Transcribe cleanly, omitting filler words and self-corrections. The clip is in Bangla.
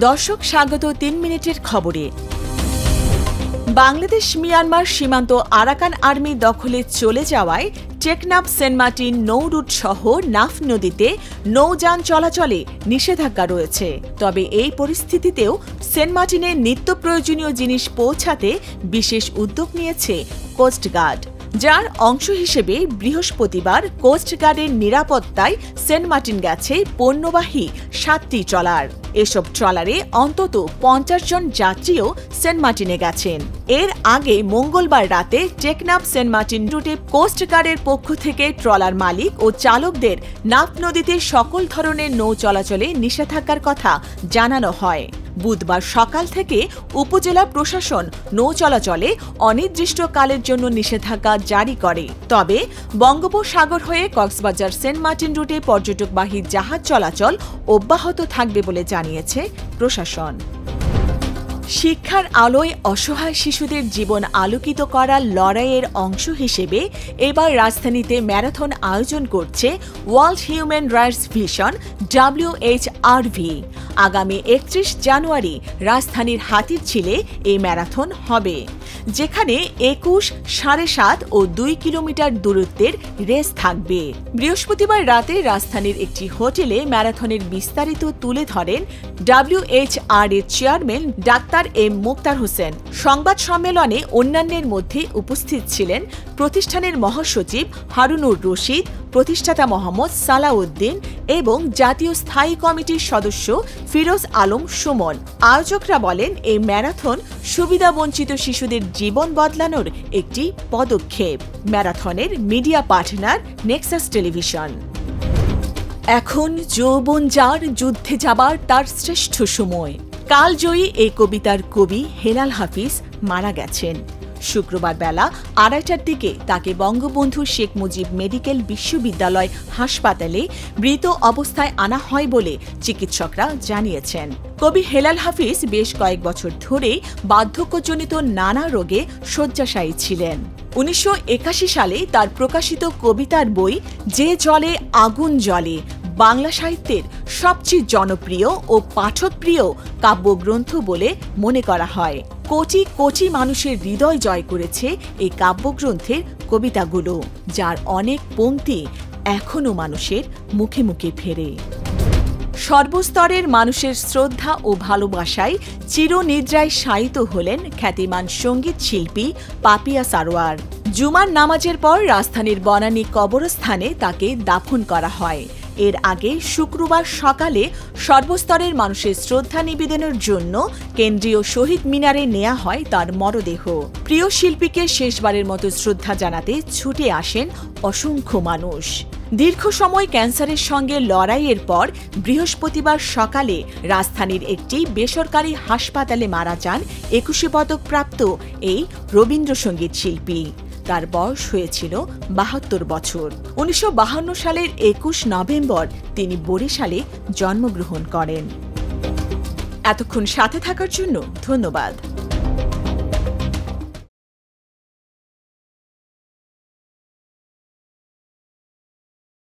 দর্শক স্বাগত ৩ মিনিটের খবরে। বাংলাদেশ মিয়ানমার সীমান্ত আরাকান আর্মি দখলে চলে যাওয়ায় টেকনাফ সেন্ট মার্টিন নৌ রুট সহ নাফ নদীতে নৌযান চলাচলে নিষেধাজ্ঞা রয়েছে। তবে এই পরিস্থিতিতেও সেন্ট মার্টিনে নিত্য প্রয়োজনীয় জিনিস পৌঁছাতে বিশেষ উদ্যোগ নিয়েছে কোস্টগার্ড, যার অংশ হিসেবে বৃহস্পতিবার কোস্টগার্ডের নিরাপত্তায় সেন্ট মার্টিন গেছে পণ্যবাহী ৭টি ট্রলার। এসব ট্রলারে অন্তত ৫০ জন যাত্রীও সেন্ট মার্টিনে গেছেন। এর আগে মঙ্গলবার রাতে টেকনাফ সেন্ট মার্টিন রুটে কোস্টগার্ডের পক্ষ থেকে ট্রলার মালিক ও চালকদের নাফ নদীতে সকল ধরনের নৌ চলাচলে নিষেধাজ্ঞার কথা জানানো হয়। বুধবার সকাল থেকে উপজেলা প্রশাসন নৌ চলাচলে অনির্দিষ্টকালের জন্য নিষেধাজ্ঞা জারি করে। তবে বঙ্গোপসাগর হয়ে কক্সবাজার সেন্ট মার্টিন রুটে পর্যটকবাহী জাহাজ চলাচল অব্যাহত থাকবে বলে জানিয়েছে প্রশাসন। শিক্ষার আলোয় অসহায় শিশুদের জীবন আলোকিত করার লড়াইয়ের অংশ হিসেবে এবার রাজধানীতে ম্যারাথন আয়োজন করছে world human rights vision WHRV। আগামী ৩১ জানুয়ারি রাজধানীর হাতিরঝিলে এই ম্যারাথন হবে, যেখানে ২১, ৭.৫ ও ২ কিলোমিটার দূরত্বের রেস থাকবে। বৃহস্পতিবার রাতে রাজধানীর একটি হোটেলে ম্যারাথনের বিস্তারিত তুলে ধরেন WHR এর chairman doctor M Moktar Hossain. সংবাদ সম্মেলনে অন্যান্যের মধ্যে উপস্থিত ছিলেন প্রতিষ্ঠানের মহাসচিব হারুনুর রশিদ, প্রতিষ্ঠাতা মোহাম্মদ সালাউদ্দিন এবং জাতীয় স্থায়ী কমিটির সদস্য ফিরোজ আলম সুমন। আয়োজকরা বলেন, এই ম্যারাথন সুবিধাবঞ্চিত শিশুদের জীবন বদলানোর একটি পদক্ষেপ। ম্যারাথনের মিডিয়া পার্টনার নেক্সাস টেলিভিশন। এখন যৌবন যার, যুদ্ধে যাবার তার শ্রেষ্ঠ সময়। কালজয়ী এই কবিতার কবি হেলাল হাফিজ মারা গেছেন। শুক্রবার বেলা ২:৩০টার দিকে তাকে বঙ্গবন্ধু শেখ মুজিব মেডিকেল বিশ্ববিদ্যালয় হাসপাতালে মৃত অবস্থায় আনা হয় বলে চিকিৎসকরা জানিয়েছেন। কবি হেলাল হাফিজ বেশ কয়েক বছর ধরে বার্ধক্যজনিত নানা রোগে শয্যাশায়ী ছিলেন। ১৯৮১ সালে তার প্রকাশিত কবিতার বই যে জলে আগুন জ্বলে বাংলা সাহিত্যের সবচেয়ে জনপ্রিয় ও পাঠকপ্রিয় কাব্যগ্রন্থ বলে মনে করা হয়। কোটি কোটি মানুষের হৃদয় জয় করেছে এই কাব্যগ্রন্থের কবিতাগুলো, যার অনেক পংক্তি এখনও মানুষের মুখে মুখে ফেরে। সর্বস্তরের মানুষের শ্রদ্ধা ও ভালোবাসায় চিরনিদ্রায় শায়িত হলেন খ্যাতিমান সঙ্গীত শিল্পী পাপিয়া সারোয়ার। জুমার নামাজের পর রাজধানীর বনানী কবরস্থানে তাকে দাফন করা হয়। এর আগে শুক্রবার সকালে সর্বস্তরের মানুষের শ্রদ্ধা নিবেদনের জন্য কেন্দ্রীয় শহীদ মিনারে নেওয়া হয় তার মরদেহ। প্রিয় শিল্পীকে শেষবারের মতো শ্রদ্ধা জানাতে ছুটে আসেন অসংখ্য মানুষ। দীর্ঘ সময় ক্যান্সারের সঙ্গে লড়াইয়ের পর বৃহস্পতিবার সকালে রাজধানীর একটি বেসরকারি হাসপাতালে মারা যান ২১ পদকপ্রাপ্ত এই রবীন্দ্রসঙ্গীত শিল্পী। তার বয়স হয়েছিল ৭২ বছর। ১৯৫২ সালের ২১ নভেম্বর তিনি বরিশালে জন্মগ্রহণ করেন। এতক্ষণ সাথে থাকার জন্য ধন্যবাদ।